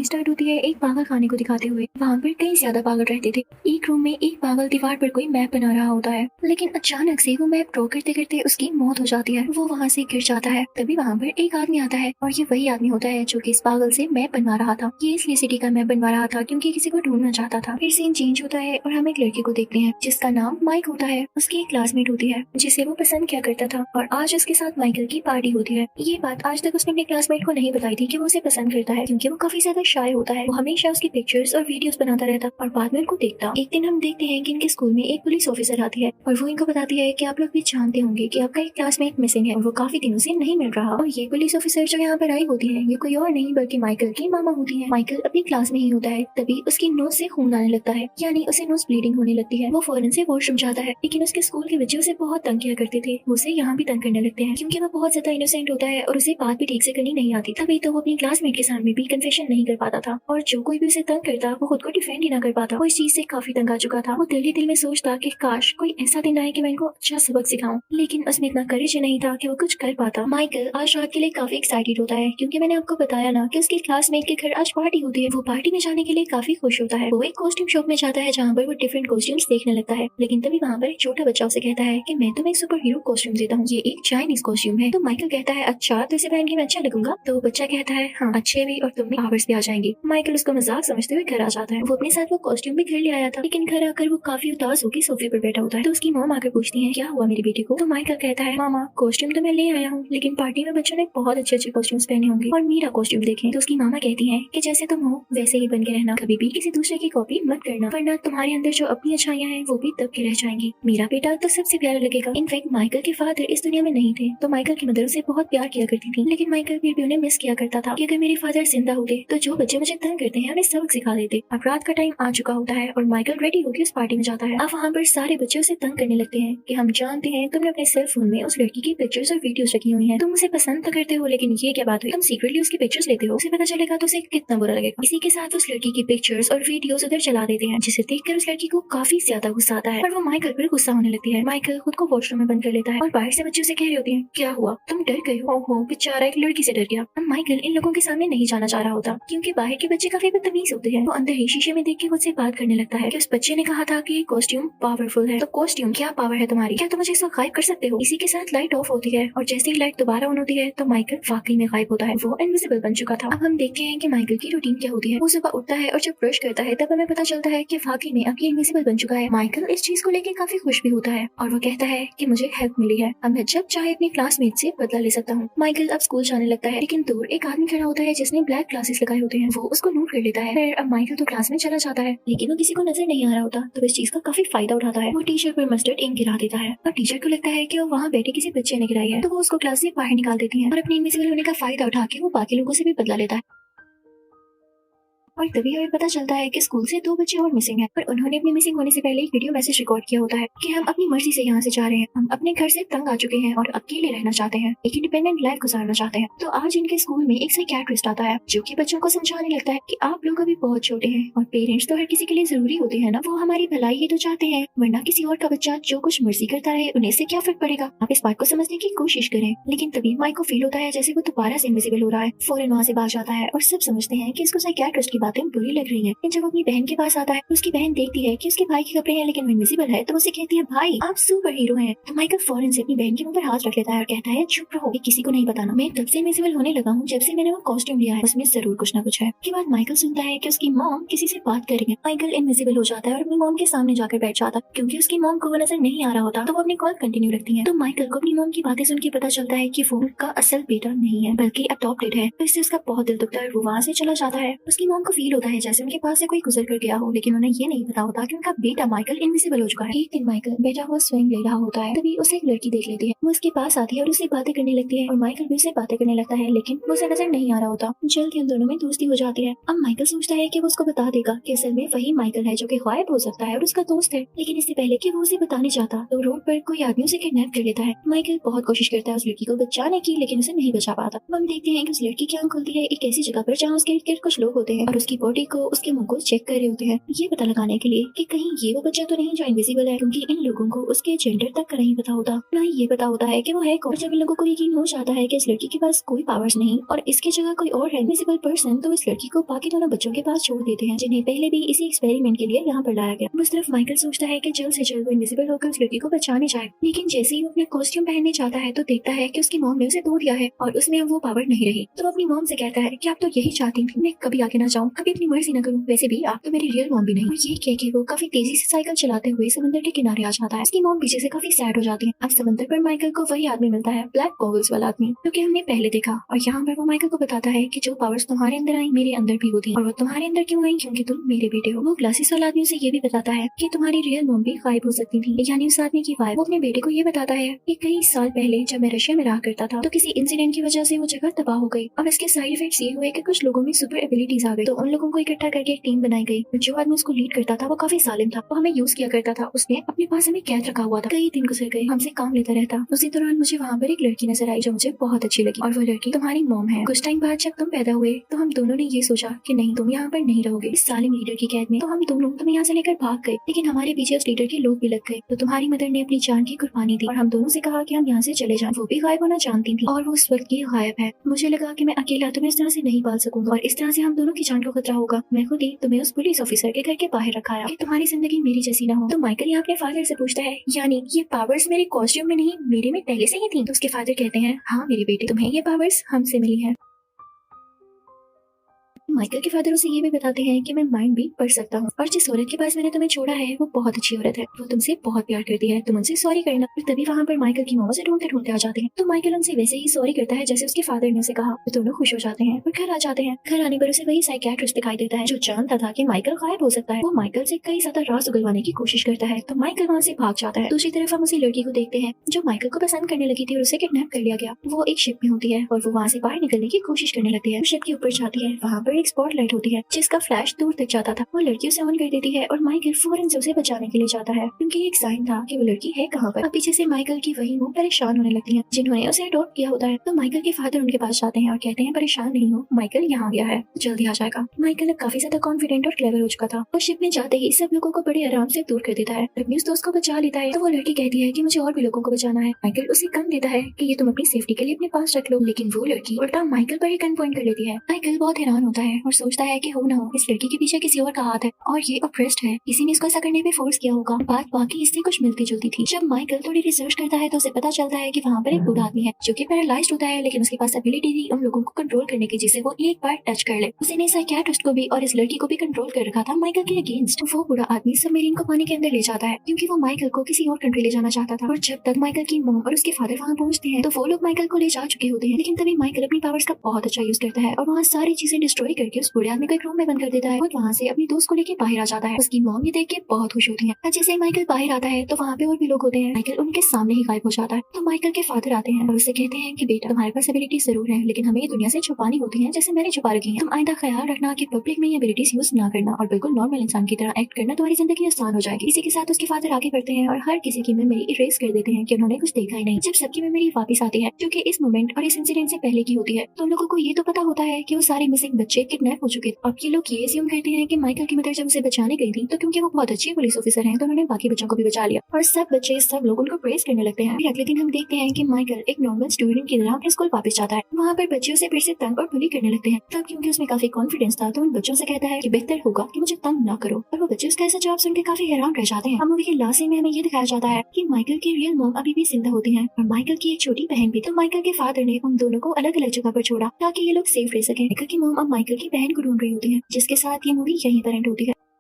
कहानी स्टार्ट होती है एक पागल खाने को दिखाते हुए। वहाँ पर कई ज्यादा पागल रहते थे। एक रूम में एक पागल दीवार पर कोई मैप बना रहा होता है, लेकिन अचानक से वो मैप ड्रॉ करते करते उसकी मौत हो जाती है। वो वहाँ से गिर जाता है। तभी वहाँ पर एक आदमी आता है और ये वही आदमी होता है जो कि इस पागल से मैप बनवा रहा था। ये इसलिए सिटी का मैप बनवा रहा था क्योंकि किसी को ढूंढना चाहता था। फिर सीन चेंज होता है और हम एक लड़के को देखते हैं जिसका नाम माइक होता है। उसकी एक क्लासमेट होती है जिसे वो पसंद किया करता था और आज उसके साथ माइकल की पार्टी होती है। ये बात आज तक उसने अपने क्लासमेट को नहीं बताई थी कि वो उसे पसंद करता है, क्योंकि वो काफी ज्यादा शाय होता है। वो हमेशा उसकी पिक्चर्स और वीडियोस बनाता रहता और बाद में उनको देखता। एक दिन हम देखते हैं कि इनके स्कूल में एक पुलिस ऑफिसर आती है और वो इनको बताती है कि आप लोग भी जानते होंगे कि आपका एक क्लासमेट मिसिंग है और वो काफी दिनों से नहीं मिल रहा। और ये पुलिस ऑफिसर जो यहाँ पर आई होती है ये कोई और नहीं बल्कि माइकल की मामा होती है। माइकल अपनी क्लास में ही होता है, तभी उसकी नोज से खून आने लगता है, यानी उसे नोज ब्लीडिंग होने लगती है। वो फौरन से वॉशरूम जाता है, लेकिन उसके स्कूल के बच्चे उसे बहुत तंग किया करते थे। वो उसे यहाँ भी तंग करने लगते हैं क्योंकि वो बहुत ज्यादा इनोसेंट होता है और उसे बात भी ठीक से करनी नहीं आती। तभी तो वो अपनी क्लासमेट के सामने भी कन्फेशन नहीं कर पाता था और जो कोई भी उसे तंग करता वो खुद को डिफेंड ही ना कर पाता। वो इस चीज से काफी तंग आ चुका था। वो दिल ही दिल में सोचता कि काश कोई ऐसा दिन आए कि मैं इनको अच्छा सबक सिखाऊं, लेकिन उसमें इतना करेज नहीं था कि वो कुछ कर पाता। माइकल आज रात के लिए काफी एक्साइटेड होता है क्योंकि मैंने आपको बताया ना कि उसके क्लासमेट के घर आज पार्टी होती है। वो पार्टी में जाने के लिए काफी खुश होता है। वो एक कॉस्ट्यूम शॉप में जाता है जहाँ पर वो डिफरेंट कॉस्ट्यूम्स देखने लगता है, लेकिन तभी वहाँ पर एक छोटा बच्चा उसे कहता है कि मैं तुम्हें सुपर हीरो कॉस्ट्यूम देता हूँ, ये एक चाइनीज कॉस्ट्यूम है। तो माइकल कहता है अच्छा, तो इसे पहन के मैं अच्छा लगूंगा? तो बच्चा कहता है हाँ, अच्छे भी और तुम में पावर्स भी आ जाएंगी। माइकल उसको मजाक समझते हुए घर आ जाता है। वो अपने साथ वो कॉस्ट्यूम भी घर ले आया था, लेकिन घर आकर वो काफी उदास होकर सोफे पर बैठा होता है। तो उसकी मॉम आकर पूछती है क्या हुआ मेरी बेटी को? तो माइकल कहता है मामा, कॉस्ट्यूम तो मैं ले आया हूँ, लेकिन पार्टी में बच्चों ने बहुत अच्छे अच्छे कॉस्ट्यूम्स पहने होंगे और मेरा कॉस्ट्यूम देखें। तो उसकी मामा कहती है कि जैसे तुम हो वैसे ही बन के रहना, कभी भी किसी दूसरे की कॉपी मत करना, वरना तुम्हारे अंदर जो अपनी अच्छाइयाँ हैं वो भी दब के रह जाएंगी। मेरा बेटा तो सबसे प्यारा लगेगा। इनफैक्ट माइकल के फादर इस दुनिया में नहीं थे, तो माइकल की मदर उसे बहुत प्यार किया करती थी, लेकिन माइकल फिर भी उन्हें मिस किया करता था कि अगर मेरे फादर जिंदा होते तो जो बच्चे मुझे तंग करते हैं उन्हें सबक सिखा देते। अब रात का टाइम आ चुका होता है और माइकल रेडी होकर उस पार्टी में जाता है। अब वहाँ पर सारे बच्चे उसे तंग करने लगते हैं कि हम जानते हैं तुमने अपने सेल फोन में उस लड़की की पिक्चर्स और वीडियोस रखी हुई हैं, तुम उसे पसंद तो करते हो, लेकिन ये क्या बात हुई, तुम सीक्रेटली उसकी पिक्चर्स लेते हो, उसे पता चलेगा तो उसे कितना बुरा लगेगा। इसी के साथ उस लड़की की पिक्चर्स और वीडियोस उधर चला देते हैं, जिसे देखकर उस लड़की को काफी ज्यादा गुस्सा आता है और वो माइकल पर गुस्सा होने लगती है। माइकल खुद को वॉशरूम में बंद कर लेता है और बाहर से बच्चे उसे कह रहे होते हैं क्या हुआ, तुम डर गए हो? ओहो बेचारा एक लड़की से डर गया। अब माइकल इन लोगों के सामने नहीं जाना चाह रहा होता क्योंकि बाहर के बच्चे काफी बदतमीज होते हैं। वो अंदर ही शीशे में देख के मुझसे बात करने लगता है कि उस बच्चे ने कहा था कि कॉस्ट्यूम पावरफुल है। तो कॉस्ट्यूम क्या पावर है तुम्हारी? क्या तुम मुझे इसको गायब कर सकते हो? इसी के साथ लाइट ऑफ होती है और जैसे ही लाइट दोबारा ऑन होती है तो माइकल वाकई में गायब होता है। वो इनविजिबल बन चुका था। अब हम देखते हैं कि माइकल की रूटीन क्या होती है। वो सुबह उठता है और जब ब्रश करता है तब हमें पता चलता है कि वाकई में अब ये इनविजिबल बन चुका है। माइकल इस चीज को लेकर काफी खुश भी होता है और वो कहता है कि मुझे हेल्प मिली है, अब मैं जब चाहे अपनी क्लासमेट से बदला ले सकता हूँ। माइकल अब स्कूल जाने लगता है, लेकिन दूर एक आदमी खड़ा होता है जिसने ब्लैक ग्लासेस लगाए होते हैं। वो उसको नोट कर लेता है। फिर अब माइकल तो क्लास में चला जाता है, लेकिन वो किसी को नजर नहीं आ रहा होता, तो इस चीज का काफी फायदा उठाता है। वो टीचर पर मस्टर्ड इंक गिरा देता है और टीचर को लगता है कि वो वहाँ बैठे किसी बच्चे ने गिराई है, तो वो उसको क्लास से बाहर निकाल देती है और अपने इनविजिबल होने का फायदा उठा के वो बाकी लोगों से भी बदला लेता है। और तभी हमें पता चलता है कि स्कूल से 2 बच्चे और मिसिंग हैं, पर उन्होंने अपने मिसिंग होने से पहले एक वीडियो मैसेज रिकॉर्ड किया होता है कि हम अपनी मर्जी से यहाँ से जा रहे हैं, हम अपने घर से तंग आ चुके हैं और अकेले रहना चाहते हैं, एक इंडिपेंडेंट लाइफ गुजारना चाहते हैं। तो आज इनके स्कूल में एक साइकियाट्रिस्ट आता है जो कि बच्चों को समझाने लगता है कि आप लोग अभी बहुत छोटे हैं और पेरेंट्स तो हर किसी के लिए जरूरी होते हैं ना, वो हमारी भलाई ही तो चाहते हैं, वरना किसी और का बच्चा जो कुछ मर्जी करता है उन्हें से क्या फर्क पड़ेगा। आप इस बात को समझने की कोशिश करें। लेकिन तभी माइक को फील होता है जैसे वो दोबारा से इनविजिबल हो रहा है। फौरन वहाँ से भाग जाता है और सब समझते हैं कि इसको साइकियाट्रिस्ट की बातें बुरी लग रही है। जब अपनी बहन के पास आता है तो उसकी बहन देखती है कि उसके भाई के कपड़े हैं लेकिन वो इनविजिबल है, तो उसे कहती है भाई आप सुपर हीरो हैं। तो माइकल फौरन से अपनी बहन के मुंह पर हाथ रख लेता है और कहता है चुप रहो, किसी को नहीं बताना, मैं तब से इनविजिबल होने लगा हूँ जब से मैंने वो कॉस्ट्यूम लिया है, उसमें जरूर कुछ ना कुछ है। के बाद माइकल सुनता है कि उसकी मॉम किसी से बात कर रही है। माइकल इनविजिबल हो जाता है और अपनी मॉम के सामने जाकर बैठ जाता है। क्योंकि उसकी मॉम को वो नजर नहीं आ रहा होता तो वो अपनी कॉल कंटिन्यू रखती है। तो माइकल को अपनी मॉम की बातें सुन के पता चलता है कि वो उनका असल बेटा नहीं है बल्कि अडॉप्टेड है। तो इससे उसका बहुत दिल दुखता है, वो वहाँ से चला जाता है। उसकी मॉम को फील होता है जैसे उनके पास से कोई गुजर कर गया हो, लेकिन उन्हें ये नहीं पता होता कि उनका बेटा माइकल इनविजिबल हो चुका है। एक दिन माइकल बैठा हुआ स्विंग ले रहा होता है, तभी उसे एक लड़की देख लेती है। वो उसके पास आती है और उससे बातें करने लगती है और माइकल भी उससे बातें करने लगता है, लेकिन वो उसे नजर नहीं आ रहा होता। जल्द ही उन दोनों में दोस्ती हो जाती है। अब माइकल सोचता है कि वो उसको बता देगा कि असल में वही माइकल है जो कि गायब हो सकता है और उसका दोस्त है, लेकिन इससे पहले कि वो उसे बताने चाहता तो रोड पर कोई आदमी उसे किडनैप कर लेता है। माइकल बहुत कोशिश करता है उस लड़की को बचाने की, लेकिन उसे नहीं बचा पाता। हम देखते हैं कि उस लड़की की आंख खुलती है एक ऐसी जगह पर जहाँ उसके इर्द गिर्द कुछ लोग होते हैं और उसकी बॉडी को, उसके मुंह को चेक कर रहे होते हैं, ये पता लगाने के लिए कि कहीं ये वो बच्चा तो नहीं जो इनविजिबल है, क्योंकि इन लोगों को उसके जेंडर तक का नहीं पता होता, ना ही ये पता होता है कि वो है कौन। जब इन लोगों को यकीन हो जाता है कि इस लड़की के पास कोई पावर्स नहीं और इसकी जगह कोई और है इनविजिबल पर्सन, तो इस लड़की को बाकी दोनों बच्चों के पास छोड़ देते हैं जिन्हें पहले भी इसी एक्सपेरिमेंट के लिए यहाँ पर लाया गया। उस तरफ माइकल सोचता है कि जल्द से जल्द वो इनविजिबल होकर उस लड़की को बचाने जाए, लेकिन जैसे ही वो अपने कॉस्ट्यूम पहनने जाता है तो देखता है कि उसकी मॉम ने उसे धो दिया है और उसमें अब वो पावर नहीं रही। तो अपनी मॉम से कहता है कि आप तो यही चाहती थी मैं कभी आगे ना जाऊँ, कभी अपनी मर्जी न करूँ, वैसे भी आप तो मेरी रियल मॉम भी नहीं। और ये कह के वो काफी तेजी से साइकिल चलाते हुए समंदर के किनारे आ जाता है। उसकी मॉम पीछे से काफी सैड हो जाती है। अब समंदर पर माइकल को वही आदमी मिलता है, ब्लैक गॉगल्स वाला आदमी, क्योंकि हमने पहले देखा। और यहाँ पर वो माइकल को बताता है कि जो पावर्स तुम्हारे अंदर आई मेरे अंदर भी होती और वो तुम्हारे अंदर क्यों आई, क्योंकि तुम मेरे बेटे हो। वो ग्लासेस वाला आदमी उसे ये भी बताता है कि तुम्हारी रियल मॉम भी गायब हो सकती थी, यानी उस आदमी की वाइफ। वो अपने बेटे को ये बताता है कि कई साल पहले जब मैं रशिया में रहा करता था तो किसी इंसिडेंट की वजह से वो जगह तबाह हो गई और इसके साइड इफेक्ट्स ये हुए कि कुछ लोगों में सुपर एबिलिटीज आ गई। तो उन लोगों को इकट्ठा करके एक टीम बनाई गई। जो आदमी उसको लीड करता था वो काफी सालिम था, वो हमें यूज किया करता था। उसने अपने पास हमें कैद रखा हुआ था। कई दिन गुजर गए, हमसे काम लेता रहता। उसी दौरान मुझे वहाँ पर एक लड़की नजर आई जो मुझे बहुत अच्छी लगी और वो लड़की तुम्हारी मॉम है। कुछ टाइम बाद जब तुम पैदा हुए तो हम दोनों ने ये सोचा कि नहीं, तुम यहाँ पर नहीं रहोगे इस सालिम लीडर की कैद में। तो हम दोनों तुम्हें यहाँ से लेकर भाग गए, लेकिन हमारे पीछे उस लीडर के लोग भी लग गए। तो तुम्हारी मदर ने अपनी जान की कुर्बानी दी और हम दोनों से कहा कि हम यहाँ से चले जाएं। वो भी गायब होना जानती थी और वो उस वक्त की गायब है। मुझे लगा कि मैं अकेला तुम्हें इस तरह से नहीं पाल सकूंगा और इस तरह से हम दोनों की जान को खतरा होगा। मैं खुद ही तुम्हें उस पुलिस ऑफिसर के घर के बाहर रखाया कि तुम्हारी जिंदगी मेरी जैसी ना हो। तो माइकल यहाँ अपने फादर से पूछता है, यानी ये पावर्स मेरे कॉस्ट्यूम में नहीं मेरे में पहले से ही थी? तो उसके फादर कहते हैं, हाँ मेरे बेटे, तुम्हें ये पावर्स हमसे मिली है। माइकल के फादर उसे ये भी बताते हैं कि मैं माइंड भी पढ़ सकता हूँ और जिस औरत के पास मैंने तुम्हें छोड़ा है वो बहुत अच्छी औरत है, वो तुमसे बहुत प्यार करती है, तुम उनसे सॉरी करना। फिर तभी वहाँ पर माइकल की मॉम से ढूंढते ढूंढते आ जाते हैं। तो माइकल उनसे वैसे ही सॉरी करता है जैसे उसके फादर ने उसे कहा। तो दोनों खुश हो जाते हैं और घर आ जाते हैं। घर आने पर उसे वही साइकियाट्रिस्ट दिखाई देता है जो जानता था कि माइकल गायब हो सकता है। वो माइकल से कई ज्यादा राज उगलवाने की कोशिश करता है। तो माइकल वहाँ से भाग जाता है। दूसरी तरफ हम उसी लड़की को देखते हैं जो माइकल को पसंद करने लगी थी और उसे किडनैप कर लिया गया। वो एक शिप में होती है और वो वहाँ से बाहर निकलने की कोशिश करने लगती है। शिप के ऊपर जाती है, वहाँ पर एक स्पॉटलाइट होती है जिसका फ्लैश दूर तक जाता था। वो लड़की उसे ऑन कर देती है और माइकल फौरन से उसे बचाने के लिए जाता है, क्योंकि एक साइन था कि वो लड़की है कहाँ पर। अब पीछे से माइकल की वही मुंह परेशान होने लगती है जिन्होंने उसे अडॉप्ट किया होता है। तो माइकल के फादर उनके पास जाते हैं और कहते हैं, परेशान नहीं हो, माइकल यहाँ गया है, जल्दी आ जाएगा। माइकल अब काफी ज्यादा कॉन्फिडेंट और क्लेवर हो चुका था। वो शिप में जाते ही सब लोगों को बड़े आराम से दूर कर देता है। अपने उस दोस्त को बचा लेता है तो वो लड़की कहती है कि मुझे और भी लोगों को बचाना है। माइकल उसे कम देता है कि ये तुम अपनी सेफ्टी के लिए अपने पास रख लो, लेकिन वो लड़की उल्टा माइकल पर ही गन पॉइंट कर लेती है। माइकल बहुत हैरान होता है और सोचता है कि हो ना हो इस लड़की के पीछे किसी और का हाथ है और ये अप्रेस्ड है, किसी ने इसको ऐसा करने पे फोर्स किया होगा। बात बाकी इससे कुछ मिलती जुलती थी। जब माइकल थोड़ी रिसर्च करता है तो उसे पता चलता है कि वहाँ पर एक बूढ़ा आदमी है जो कि पैरालाइज्ड होता है, लेकिन उसके पास एबिलिटी थी उन लोगों को कंट्रोल करने की जिसे वो एक बार टच कर ले। उसने साइकियाट्रिस्ट को भी और इस लड़की को भी कंट्रोल कर रखा था माइकल के अगेंस्ट। वो बूढ़ा आदमी सबमरीन को पानी के अंदर ले जाता है क्योंकि वो माइकल को किसी और कंट्री ले जाना चाहता था। और जब तक माइकल की मॉम और उसके फादर वहाँ पहुँचते हैं तो वो लोग माइकल को ले जा चुके होते हैं, लेकिन तभी माइकल अपनी पावर्स का बहुत अच्छा यूज करता है और वहाँ सारी चीजें डिस्ट्रॉय करके उस बूढ़े आदमी को एक रूम में बंद कर देता है और वहाँ से अपनी दोस्त को लेके बाहर आ जाता है। उसकी मॉम ये देख के बहुत खुश होती है। जैसे ही माइकल बाहर आता है तो वहाँ पे और भी लोग होते हैं। माइकल उनके सामने ही गायब हो जाता है। तो माइकल के फादर आते हैं और उसे कहते हैं कि बेटा तुम्हारे पास एबिलिटी जरूर है, लेकिन हमें ये दुनिया से छुपानी होती है जैसे मैंने छुपा रखी है। तुम आइंदा ख्याल रखना कि पब्लिक में ये एबिलिटीज यूज ना करना और बिल्कुल नॉर्मल इंसान की तरह एक्ट करना, तुम्हारी जिंदगी आसान हो जाएगी। इसी के साथ उसके फादर आगे बढ़ते हैं और हर किसी की मेमोरी इरेज कर देते हैं कि उन्होंने कुछ देखा ही नहीं। जब सबकी मेमोरी वापस आती है जो कि इस मोमेंट और इस इंसिडेंट से पहले की होती है तो लोगों को ये तो पता होता है कि वो सारे मिसिंग बच्चे किडनैप हो चुके। अब ये लोग ये अज्यूम करते हैं कि माइकल की मदर जब उसे बचाने गई थी तो क्योंकि वो बहुत अच्छी पुलिस ऑफिसर हैं तो उन्होंने बाकी बच्चों को भी बचा लिया और सब बच्चे सब लोग उनको प्रेज करने लगते हैं। फिर अगले दिन हम देखते हैं कि माइकल एक नॉर्मल स्टूडेंट की तरह अपने स्कूल वापस जाता है। वहाँ पर बच्चे उसे फिर से तंग और बुली करने लगते हैं। तब क्योंकि उसमें काफी कॉन्फिडेंस था तो उन बच्चों से कहता है कि बेहतर होगा कि मुझे तंग ना करो, और वो बच्चे उसका ऐसा जवाब सुनकर काफी हैरान रह जाते हैं। हम मूवी के लास्ट सीन में हमें ये दिखाया जाता है कि माइकल की रियल मॉम अभी भी जिंदा होती है और माइकल की एक छोटी बहन भी। तो माइकल के फादर ने उन दोनों को अलग अलग जगह पर छोड़ा ताकि ये लोग सेफ रह सके। माइकल की मॉम अब माइकल की बहन को ढूंढ रही होती है, जिसके साथ ये मूवी यहीं पर एंड होती है।